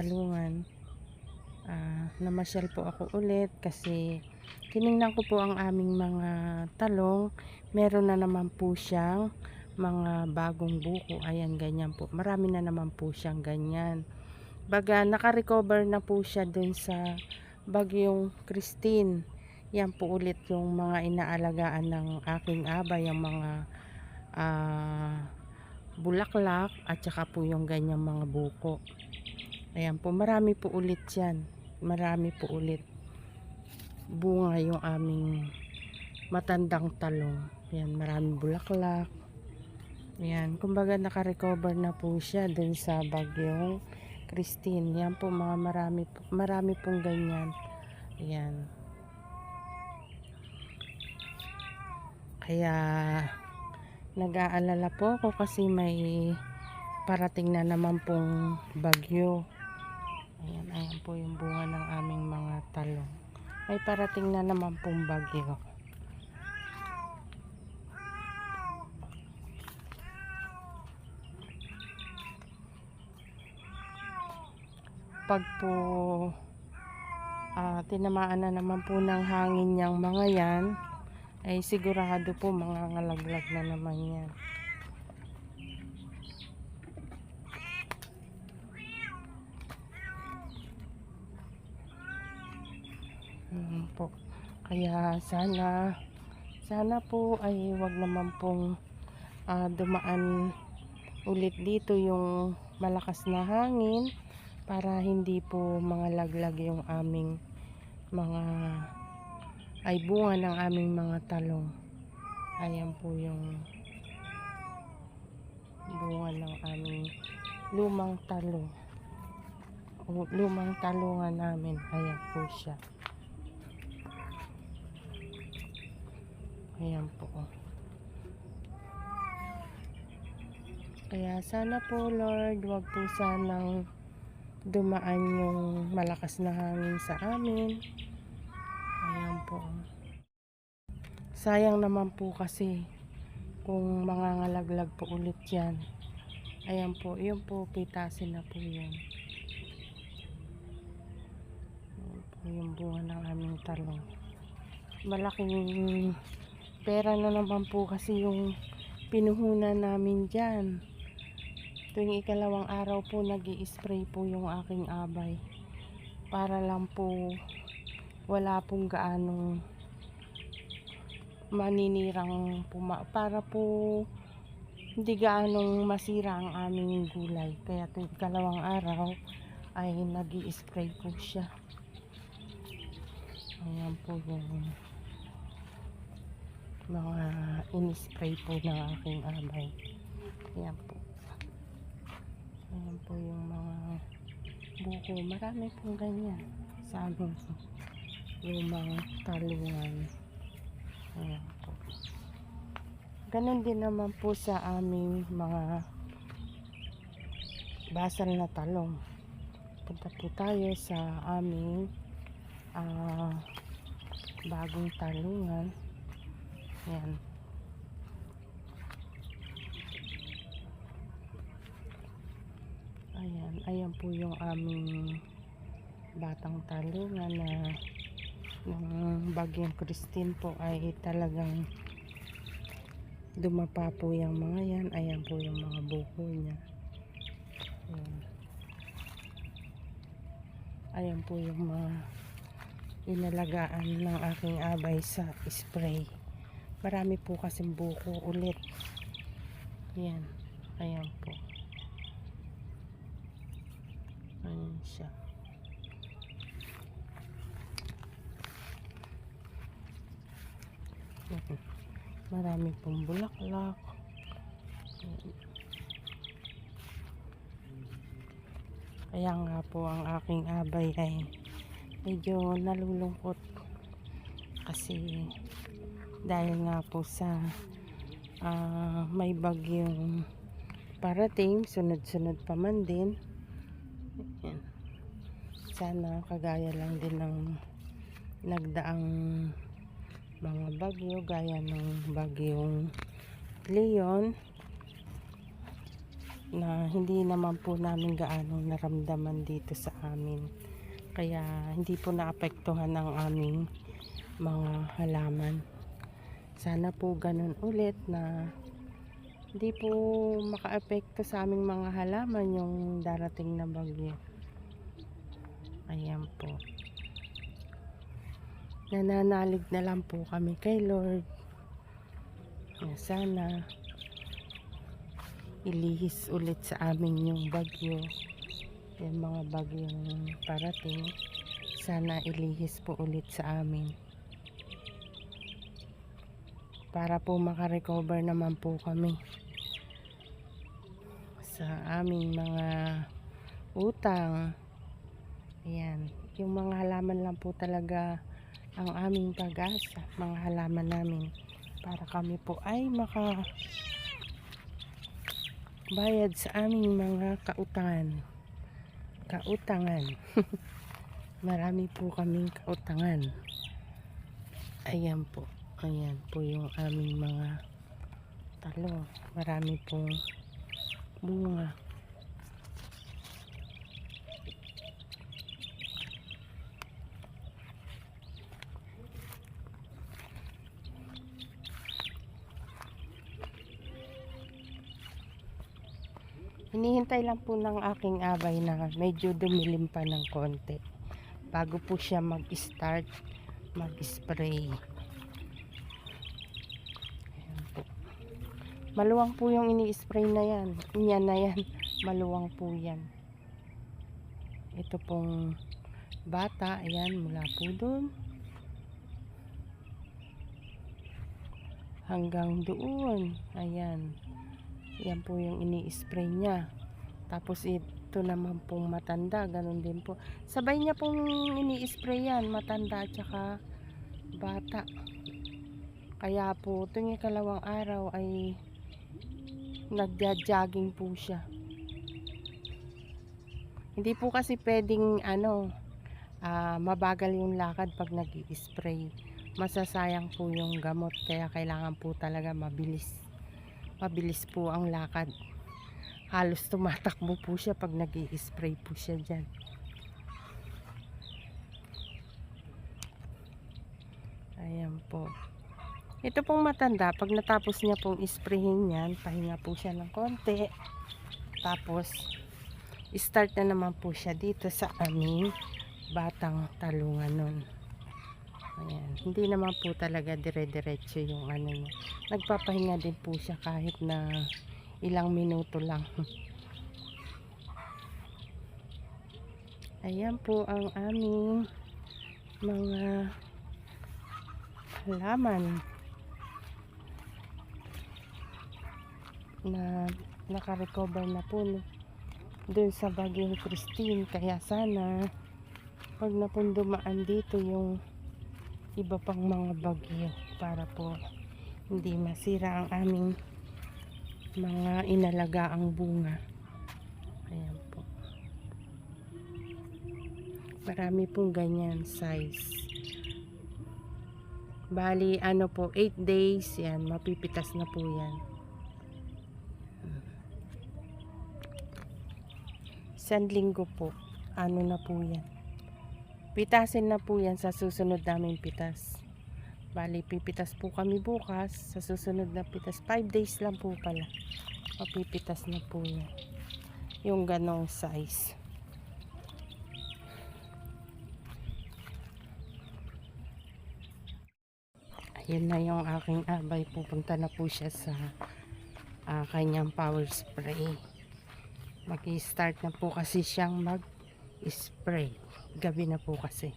Talungan. Namasyal po ako ulit kasi tiningnan ko po ang aming mga talong. Meron na naman po siyang mga bagong buko. Ayan, ganyan po. Marami na naman po siyang ganyan. Baga, naka-recover na po siya dun sa bagyong Christine. Yan po ulit yung mga inaalagaan ng aking abay, yung mga bulaklak at saka po yung ganyang mga buko. Ayan po, marami po ulit yan. Marami po ulit bunga yung aming matandang talong. Ayan, maraming bulaklak. Ayan, kumbaga naka-recover na po siya dun sa bagyong Christine. Yan po, mga marami pong ganyan. Ayan. Kaya nag-aalala po ako kasi may parating na naman pong bagyo. Ayan, ayan po yung bunga ng aming mga talong. May parating na naman pong bagyo. Pag po tinamaan na naman po ng hangin yung mga yan, ay sigurado po mga ngalaglag na naman yan. Po. Kaya sana po ay wag naman pong dumaan ulit dito yung malakas na hangin para hindi po mga laglag yung aming mga bunga ng aming mga talong. Ayan po yung bunga ng aming lumang talong. Lumang talungan namin. Ayan po siya. Ayan po. Kaya sana po Lord, wag po sanang dumaan yung malakas na hangin sa amin. Ayan po. Sayang naman po kasi kung mangangalaglag po ulit yan. Ayan po, yun po, pitasin na po yan. Ayan po yung bunga ng aming talong. Malaking pera na naman po kasi yung pinuhunan namin dyan. Tuwing ikalawang araw po nag-i-spray po yung aking abay para lang po wala pong gaanong maninirang para po hindi gaanong masira ang aming gulay. Kaya tuwing ikalawang araw ay nag-i-spray po siya. Ayan po yung mga in-spray po ng aking abay. Ayan po. Ayan po yung mga buko. Marami pong ganyan sa aming lumang talungan. Ayan po. Ganon din naman po sa aming mga basal na talong. Punta po tayo sa aming bagong talungan. Ayan. Ayan po yung aming batang talungan na ng bagyong Christine po ay talagang dumapa po yung mga yan. Ayan po yung mga buko niya. Ayan po yung mga inalagaan ng aking abay sa spray. Marami po kasing buko ulit. Ayan. Ayan po. Ayan siya. Marami pong bulaklak. Kaya nga po ang aking abay ay medyo nalulungkot kasi dahil nga po sa may bagyong parating, sunod-sunod pa man din. Ayan. Sana kagaya lang din ng nagdaang mga bagyo gaya ng bagyong Leon. na hindi naman po namin gaano naramdaman dito sa amin. Kaya hindi po naapektuhan ang aming mga halaman. Sana po ganun ulit na hindi po makaapekto sa aming mga halaman yung darating na bagyo. Ayan po. Nananalig na lang po kami kay Lord. Sana ilihis ulit sa amin yung bagyo. Yung mga bagyong parating. Sana ilihis po ulit sa amin. Para po makarecover naman po kami sa aming mga utang. Ayan, yung mga halaman lang po talaga ang aming pag-asa, mga halaman namin, para kami po ay makabayad sa aming mga kautangan. Marami po kaming kautangan. Ayan po yung aming mga talong, marami pong bunga. Hinihintay lang po ng aking abay na medyo dumilim pa ng konti bago po siya mag-start mag-spray. Ayan po. Maluwang po yung ini-spray na yan. Yan na yan. Maluwang po yan. Ito pong bata. Ayan, mula po dun hanggang doon. Ayan. Yan po yung ini-spray niya. Tapos ito naman pong matanda, ganun din po. Sabay niya pong ini-spray yan, matanda at saka bata. Kaya po, tuwing ikalawang araw ay nagja-jogging po siya. Hindi po kasi pwedeng mabagal yung lakad pag nag-i-spray. Masasayang po yung gamot, kaya kailangan po talaga mabilis po ang lakad. Halos tumatakbo po siya pag nag-i-spray po siya dyan. Ayan po. Ito pong matanda, pag natapos niya pong isprayin yan, pahinga po siya ng konti. Tapos start na naman po siya dito sa aming batang talungan nun. Ayan. Hindi naman po talaga dire-diretso yung niya. Nagpapahinga din po siya kahit na ilang minuto lang. Ayan po ang aming mga halaman na nakarecover na po dun sa bagyong Christine. Kaya sana pag na po dumaan dito yung iba pang mga bagyo, para po hindi masira ang aming mga inalagaang bunga. Ayan po, marami pong ganyan size. Bali 8 days yan, mapipitas na po yan. Isang linggo po, na po yan. Pitasin na po yan sa susunod naming pitas. Bali, pipitas po kami bukas. Sa susunod na pitas, 5 days lang po pala. Mapipitas na po yan. Yung ganong size. Ayun na yung aking abay. Pupunta na po siya sa kanyang power spray. Mag-i-start na po kasi siyang mag-spray. Gabi na po kasi.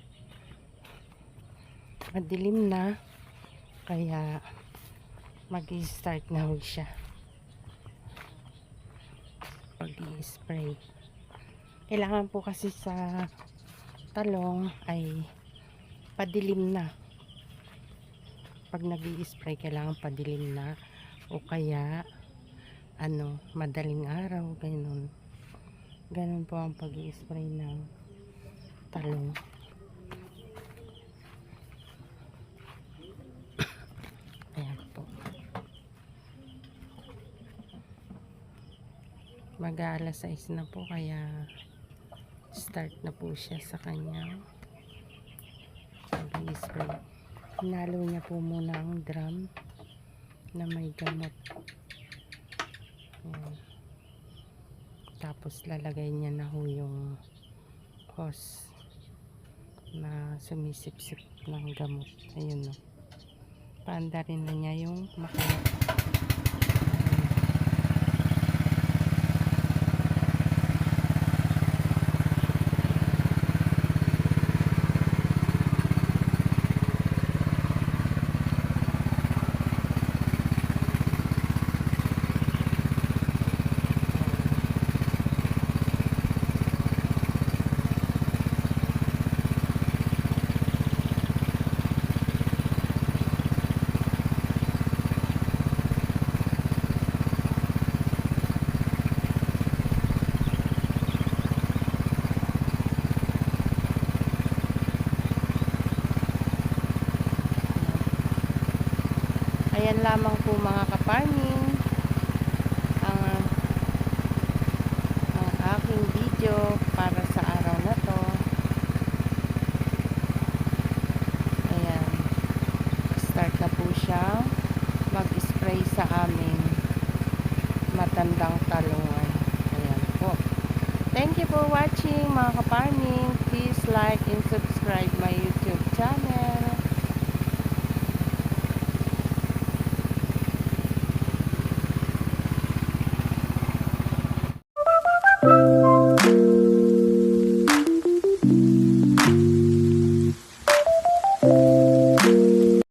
Madilim na. Kaya mag-i-start na po siya. Pag-i-spray. Kailangan po kasi sa talong ay padilim na. Pag nag-i-spray kailangan padilim na. O kaya madaling araw. Ganun po ang pag-i-spray ng talong. Ayan po. mag-aalas 6 na po, kaya start na po siya sa kanyang pag-spray. Hinalo niya po muna ang drum na may gamot. Ayan. Tapos lalagay niya na ho yung hose na sumisip-sip ng gamot. Ayun, no. Paanda rin na niya yung makina. Ayan lamang po mga kaparming ang aking video para sa araw na to. Ayan, start na po siya mag-spray sa aming matandang talungan. Ayan po. Thank you for watching mga kaparming. Please like and subscribe my YouTube channel.